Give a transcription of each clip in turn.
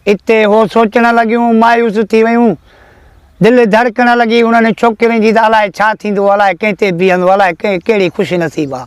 इते हो सोचण लॻियूं, मायूस थी वियूं, दिलि धड़कण लॻी उन्हनि छोकिरियुनि जी त अलाए छा थींदो, अलाए कंहिं ते बीहंदो, अलाए कहिड़ी ख़ुशि नसीबु आहे।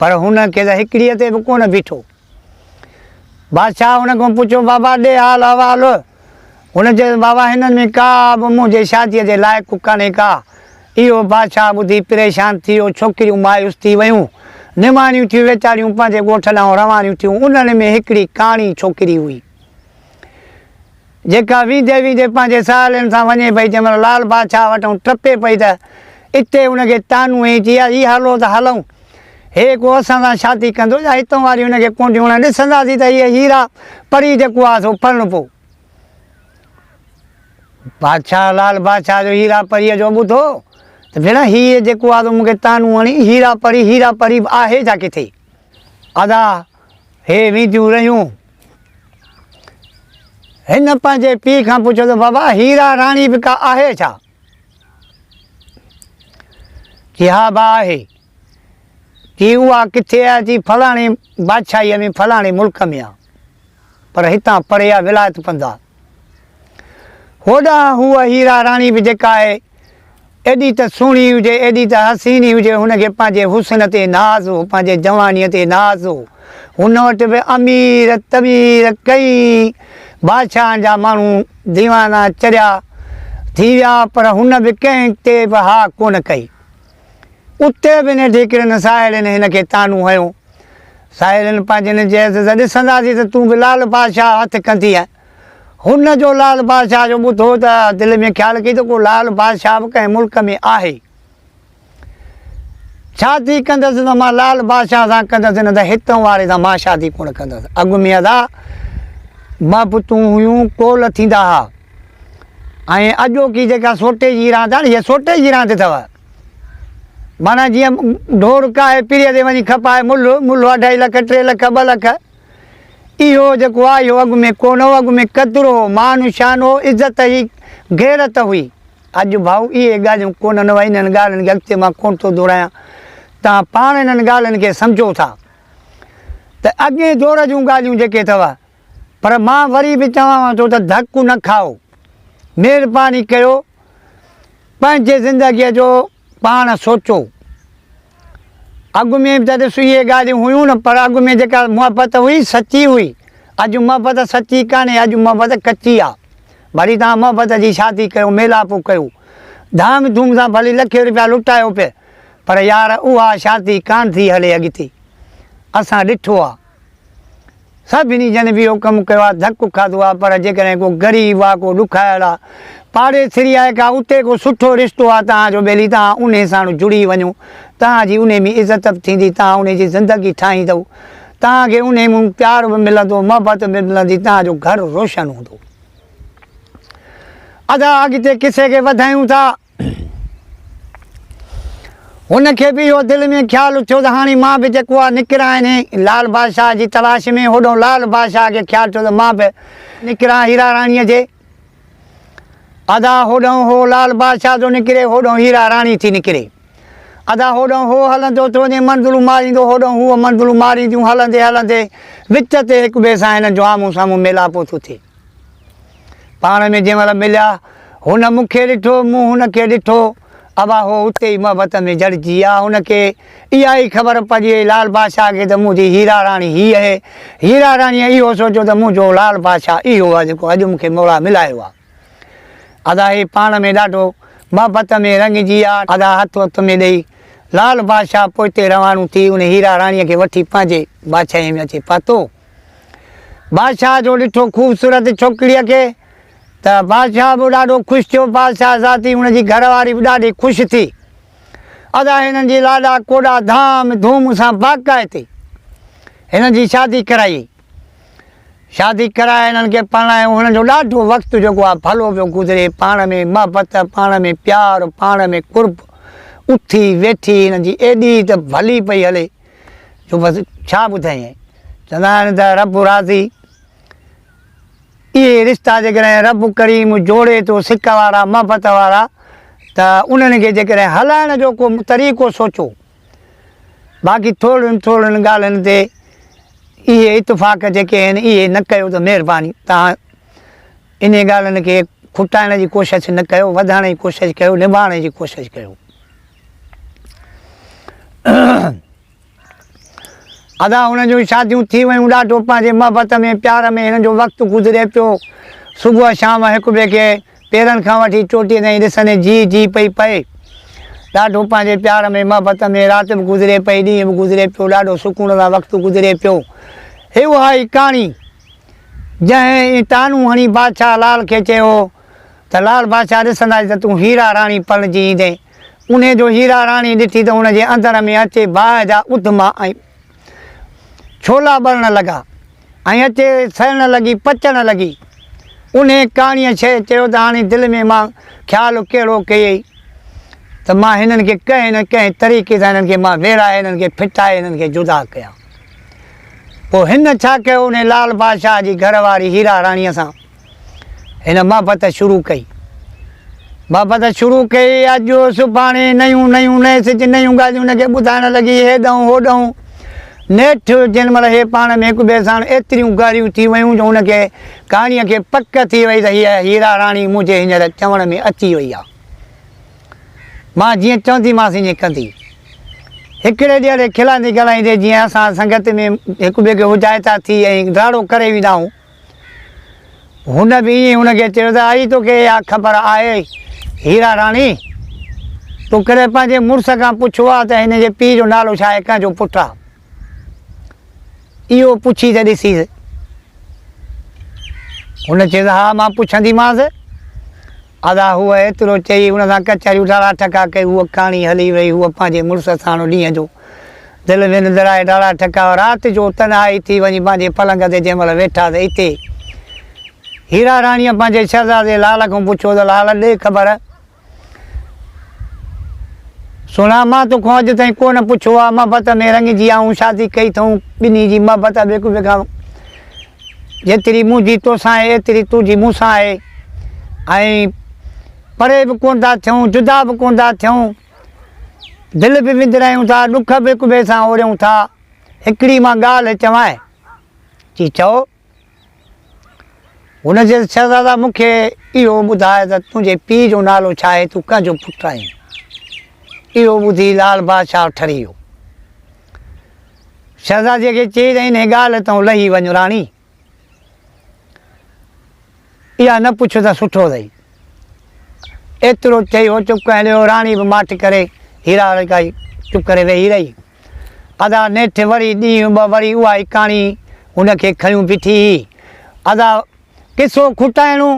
पर हुनखे त हिकिड़ीअ ते बि कोन बीठो। बादशाह हुन खां पुछियो, बाबा ॾे हाल अहवाल। हुन चयो, बाबा हिननि में का बि मुंहिंजे शादीअ जे लाइक़ु कान्हे का। इहो बादशाह ॿुधी परेशान थी वियो, छोकिरियूं मायूस थी वियूं, निमाणियूं थियूं वीचारियूं पंहिंजे ॻोठ ॾांहुं रवानियूं थियूं। उन्हनि में हिकिड़ी काणी छोकिरी हुई जेका वींदे वींदे पंहिंजे साहेड़ियुनि सां वञे पई। जंहिं महिल लाल बादशाह वटि टपे पई त इते उनखे तानू हई चई, ई हलो त हलूं, हे को असां सां शादी कंदो या हितां वारी हुनखे कोन्हियूं ॾिसंदासीं त इहे हीरा परी जेको आहे सो फलणु पोइ। बादशाह लाल बादशाह जो हीरा परीअ जो ॿुधो त भेण हीअ जेको आहे मूंखे तानू हणी, हीरा परी आहे छा किथे? अदा हे वींदियूं रहियूं। हिन पंहिंजे पीउ खां पुछियो त बाबा हीरा राणी बि का आहे छा? कि हा बा आहे। कि उहा किथे आहे? चई फलाणे बादशाहीअ में, फलाणे मुल्क में आहे, पर हितां परे आहे, विलायत पंध आहे। होॾां हूअ हीरा राणी बि जेका आहे एॾी त सुहिणी हुजे, एॾी त हसीनी हुजे, हुनखे पंहिंजे हुस्न ते नाज़ हो, पंहिंजे जवानीअ ते नाज़ हो। हुन वटि बि अमीर तमीर कई बादशाहनि जा माण्हू दीवाना चढ़िया थी विया, पर हुन बि कंहिं ते बि हा कोन कई। उते बि न ठिकरनि साहेड़ियुनि हिनखे तानू हयो। साहेड़ियुनि पंहिंजनि चयसि त ॾिसंदासीं त तूं बि लाल बादशाह हथु कंदी आहे। हुन जो लाल बादशाह जो ॿुधो त दिलि में ख़्यालु कई त को लाल बादशाह बि कंहिं मुल्क में आहे। शादी कंदसि त मां लाल बादशाह सां कंदसि, न त हितां वारे सां मां शादी कोन कंदसि। अॻु में अदा मां पुतूं हुयूं कोल थींदा हुआ, ऐं अॼोकी जेका सोटे जी रांदि आहे, हीअ सोटे जी रांदि अथव। माना जीअं ढोर काए पीढ़ीअ ते वञी खपाए मुल्ह 2.5 लख 3 लख 2 लख, इहो जेको आहे इहो अॻु में कोन हो। अॻु में क़दुरु हो, मान शान हो, इज़त ही गैरत हुई। अॼु भाऊ इहे ॻाल्हियूं कोन न, इन्हनि ॻाल्हियुनि खे अॻिते मां कोन थो दोहरायां, तव्हां पाण इन्हनि ॻाल्हियुनि खे सम्झो था त अॻे दौर जूं ॻाल्हियूं जेके अथव। पर मां वरी बि चवां थो त धकु न खाओ, महिरबानी कयो, पंहिंजे ज़िंदगीअ जो पाण सोचो। अॻु में त ॾिस इहे ॻाल्हियूं हुयूं न, पर अॻु में जेका मुहबत हुई सची हुई। अॼु मुहबत सची कान्हे, अॼु मुहबत कची आहे। भली तव्हां मुहबत जी शादी कयो, मेलापो कयो, धाम धूम सां भली लखे रुपया लुटायो पिए, पर यार उहा शादी कान थी हले अॻिते। असां ॾिठो आहे, सभिनी ॼण बि इहो कमु कयो आहे, धकु खाधो आहे। पर जेकॾहिं को ग़रीब आहे, को ॾुखायल आहे, पाड़ेसिरी आहे का, उते को सुठो रिश्तो आहे तव्हांजो, बेली तव्हां उन सां जुड़ी वञो, तव्हांजी उन में इज़त बि थींदी, तव्हां उन जी ज़िंदगी ठाहींदव, तव्हांखे उन में प्यार बि मिलंदो, मोहबत बि मिलंदी, तव्हांजो घर रोशन हूंदो। अदा अॻिते किसे खे वधायूं था। हुनखे बि इहो दिलि में ख़्यालु थियो त हाणे मां बि जेको आहे निकिरां आहिनि लाल बादशाह जी तलाश में। होॾो लाल बादशाह खे ख़्यालु थियो त मां बि निकिरां हीरा राणीअ जे। अदा होॾों हो लाल बादशाह जो निकिरे, होॾों हीरा राणी थी निकिरे। अदा होॾों हो हलंदो थो वञे, मंज़िलूं मारींदो, होॾों हूअ मंज़िलूं मारींदियूं, हलंदे हलंदे विच ते हिक ॿिए सां हिननि जो आम्हूं साम्हूं मेलापो थो थिए। पाण में जंहिं महिल मिलिया, हुन मूंखे ॾिठो, मूं हुनखे ॾिठो, अबा हो उते ई मोहबत में जड़िजी विया। हुनखे इहा ई ख़बर पइजी वई लाल बादशाह खे त मुंहिंजी हीरा राणी हीअ आहे। हीरा राणीअ इहो सोचियो त मुंहिंजो लाल बादशाह इहो आहे जेको अॼु मूंखे मोड़ा मिलायो आहे। अदा हे पाण में ॾाढो मोहबत में रंगिजी विया। अदा हथ हथ में ॾेई लाल बादशाह पोइते रवानो थी उन हीरा राणीअ खे वठी पंहिंजे बादशाही में अचे पहुतो। बादशाह जो ॾिठो ख़ूबसूरत छोकिरीअ खे त बादशाह बि ॾाढो ख़ुशि थियो। बादशाह ज़ाती हुनजी घरवारी बि ॾाढी ख़ुशि थी। अदा हिननि जी लाॾा कोॾा धाम धूम सां बाक़ाइदे हिननि जी शादी कराई। शादी कराए हिननि खे परणायो। हुननि जो ॾाढो वक़्तु जेको आहे भलो पियो गुज़रे, पाण में मोहबत, पाण में प्यार, पाण में कुर्ब, उथी वेठी हिननि जी एॾी त भली पई हले जो बसि छा ॿुधाई। चवंदा आहिनि त रब राज़ी। इहे रिश्ता जेकॾहिं रब करीम जोड़े थो, सिक वारा मोहबत वारा, त उन्हनि खे जेकॾहिं हलाइण जो को तरीक़ो सोचो। बाक़ी थोड़ियुनि ॻाल्हियुनि ते इहे इतफ़ाक़ जेके आहिनि इहे न कयो त महिरबानी। तव्हां इन ॻाल्हियुनि खे खुटाइण जी कोशिशि न कयो, वधाइण जी कोशिशि कयो, निभाइण जी कोशिशि कयो। अदा हुन जूं शादियूं थी वियूं, ॾाढो पंहिंजे मोहबत में प्यार में हिननि जो वक़्तु गुज़रे पियो। सुबुह शाम हिक ॿिए खे पेरनि खां वठी चोटीअ ताईं ॾिसंदे जी पई पए। ॾाढो पंहिंजे प्यार में मोहबत में राति बि गुज़रे पई, ॾींहुं बि गुज़रे पियो, ॾाढो सुकून सां वक़्तु गुज़रे पियो। हे उहा ई कहाणी जंहिं तानू हणी बादशाह लाल खे चयो त लाल बादशाह ॾिसंदासीं त तूं हीरा राणी पणिजी ईंदे। उन जो हीरा राणी ॾिठी त हुनजे अंदर में अचे बाहि जा उधमा ऐं छोला ॿरण लॻा ऐं अचे सड़ण लॻी, पचण लॻी। उन कहाणीअ शइ चयो त हाणे दिलि में मां ख़्यालु कहिड़ो कयई त मां हिननि खे कंहिं न कंहिं तरीक़े सां हिननि खे मां वेराए, हिननि खे फिटाए, हिननि खे जुदा कयां। पोइ हिन छा कयो, उन लाल बादशाह जी घरवारी हीरा राणीअ सां हिन मोहबत शुरू कई। मोहबत शुरू कई, अॼु सुभाणे नयूं नए सिज नयूं ॻाल्हियूं हुनखे ॿुधाइण लॻी, हेॾऊं होॾऊं। नेठि जेॾी महिल हे पाण में हिक ॿिए सां एतिरियूं ॻाल्हियूं थी वियूं जो हुनखे कहाणीअ खे पक थी वई त हीअ हीरा राणी मुंहिंजे हींअर चवण में अची वई आहे। मां जीअं चवंदीमांसि ईअं कंदी। हिकिड़े ॾींहुं खिलाईंदे ॻाल्हाईंदे जीअं असां संगत में हिक ॿिए खे हुजाइता थी ऐं राड़ो करे वेंदा आहियूं, हुन बि ईअं हुनखे चयो त आई तोखे इहा ख़बर आहे हीरा राणी, तूं कॾहिं पंहिंजे मुड़ुस खां पुछो आहे त हिन जे पीउ जो नालो छा आहे, कंहिंजो पुटु आहे? इहो पुछी त ॾिसीसि। हुन चयो त हा मां पुछंदीमांसि। अदा हूअ एतिरो चई हुन सां कचहरियूं डाड़ा ठका कई, उहा कहाणी हली वई। हूअ पंहिंजे मुड़ुस सां ॾींहं जो दिलि में निंदराए डाड़ा ठका, राति जो तनाई थी वञी पंहिंजे पलंग ते जंहिं महिल वेठा त हिते हीरा राणीअ पंहिंजे शहज़ादे लाल खां पुछियो त लाल ॾे ख़बर, सुणा मां तोखां अॼु ताईं कोन पुछियो आहे, मोहबत में रंगिजी आऊं, शादी कई अथऊं, ॿिन्ही जी मोहबत ॿिए ॿिए खां जेतिरी मुंहिंजी तोसां आहे एतिरी तुंहिंजी मूंसां आहे, ऐं परे बि कोन था थियूं, जुदा बि कोन था थियूं, दिलि बि विंदरायूं था, ॾुख बि हिक ॿिए सां ओरियूं था। हिकिड़ी मां ॻाल्हि चवां, चई चओ। हुन जे शहज़ादा मूंखे इहो ॿुधाए त तुंहिंजे पीउ जो नालो छा आहे, तूं कंहिंजो पुटु आहीं? इहो ॿुधी लाल बादशाह ठरी वियो। शहज़ादीअ खे चई त हिन ॻाल्हि तां लही वञो राणी, इहा न पुछो त सुठो अथई। एतिरो चई हो चुप करे, राणी बि माठि करे हीरा काई चुप करे वेही रही। अदा नेठि वरी ॾींहुं ॿ वरी उहा ई कहाणी हुनखे खयूं बीठी। अदा किसो खुटाइणो,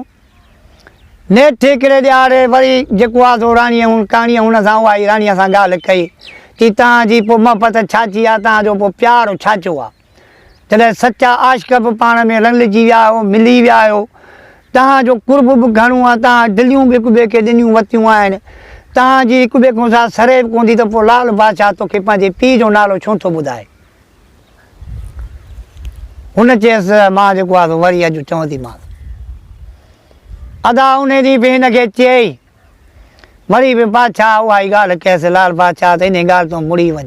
नेठि हिकिड़े ॾियारे वरी जेको आहे सो राणीअ कहाणीअ हुन सां उहा ई राणीअ सां ॻाल्हि कई कि तव्हांजी पोइ मोहबत छाची आहे, तव्हांजो पोइ प्यारु छाचो आहे? जॾहिं सचा आशिक़ बि पाण में रलिजी विया आहियो, मिली विया आहियो, तव्हांजो कुर्ब बि घणो आहे, तव्हां दिलियूं बि हिक ॿिए खे ॾिनियूं वरितियूं आहिनि, तव्हांजी हिक ॿिए खां सां सरे बि कोन थी, त पोइ लाल बादशाह तोखे पंहिंजे पीउ जो नालो छो थो ॿुधाए? हुन चयसि मां जेको आहे वरी अॼु चवंदीमांसि। अदा उन ॾींहुं बि हिनखे चयई, वरी बि बादशाह उहा ई ॻाल्हि कयसि लाल बादशाह त इन ॻाल्हि तो मुड़ी वञ।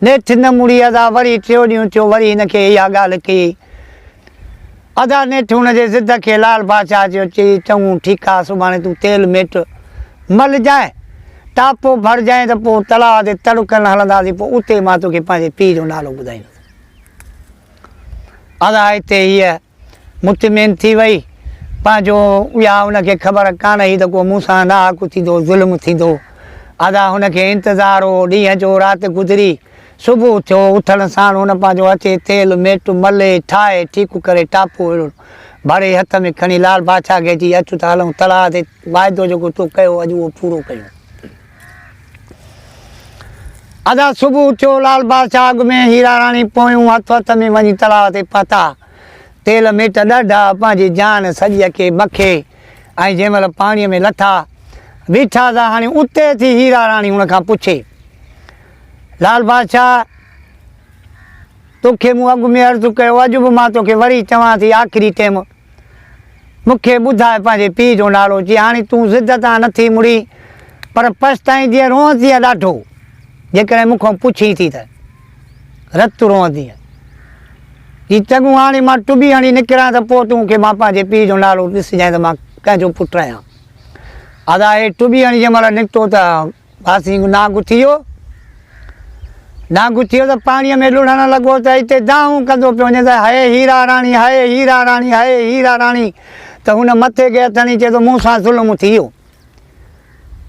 नेठि न मुड़ी। अदा वरी टियों ॾींहुं थियो, वरी हिनखे इहा ॻाल्हि कई। अदा नेठि हुनजे ज़िद खे लाल बादशाह चयो, चई चङो ठीकु आहे, सुभाणे तूं तेल मेट मल जाए, टापो भरजांइ त पोइ तलाउ ते तड़कनि हलंदासीं, पोइ उते मां तोखे पंहिंजे पीउ जो नालो ॿुधाईंदुसि। अदा हिते हीअ मुतमिन थी वई, पंहिंजो इहा हुनखे ख़बर कान हुई त को मूंसां नाहक थींदो, ज़ुल्म थींदो। अदा हुनखे इंतज़ारु हो, ॾींहं जो राति गुज़री, सुबुह थियो, उथण साण हुन पंहिंजो अचे तेल मेट मले ठाहे ठीकु करे टापो भरे हथ में खणी लाल बादशाह खे चई अचूं था हलूं तलाउ ते, वाइदो जेको तूं कयो अॼु उहो पूरो कयूं। अदा सुबुह थियो, लाल बादशाह अॻु में हीरा राणी पोयूं हथ हथ में वञी तलाउ ते पता, तेल मेट ॾाढा पंहिंजी जान सॼीअ खे मखे, ऐं जंहिं महिल पाणीअ में लथा बीठा था, हाणे उते थी हीरा राणी हुन खां पुछे, लाल बादशाह तोखे मूं अॻु में अर्ज़ु कयो, अॼु बि मां तोखे वरी चवां थी आख़िरी टाइम, मूंखे ॿुधाए पंहिंजे पीउ जो नालो। जी हाणे तूं ज़िद तां नथी मुड़ी, पर पछताईंदीअ रोअंदीअ ॾाढो, जेकॾहिं मूंखां पुछी थी त रतु रोअंदीअ। ही चङो हाणे मां टुॿी हणी निकिरां त पोइ तूं खे मां पंहिंजे पीउ जो नालो ॾिसजांइ त मां कंहिंजो पुटु आहियां। अदा हे टुॿी हणी जंहिं महिल निकितो त बासी नाग उथी वियो। नाग उथी वियो त पाणीअ में लुढ़ण लॻो त हिते दाऊं कंदो पियो वञे त हाय हीरा राणी, हाय हीरा राणी, हाय हीरा राणी। त हुन मथे खे हथ हणी चए थो मूं सां ज़ुल्म थी वियो,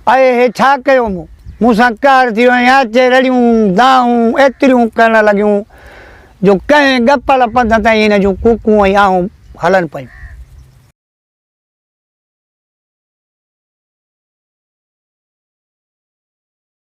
अए हे छा कयो मूं सां कार थी वियो। अचे रड़ियूं दाऊं एतिरियूं करणु लॻियूं जो कंहिं गपल पंध ताईं हिन जूं कूकूं ऐं आऊं हलनि पयूं।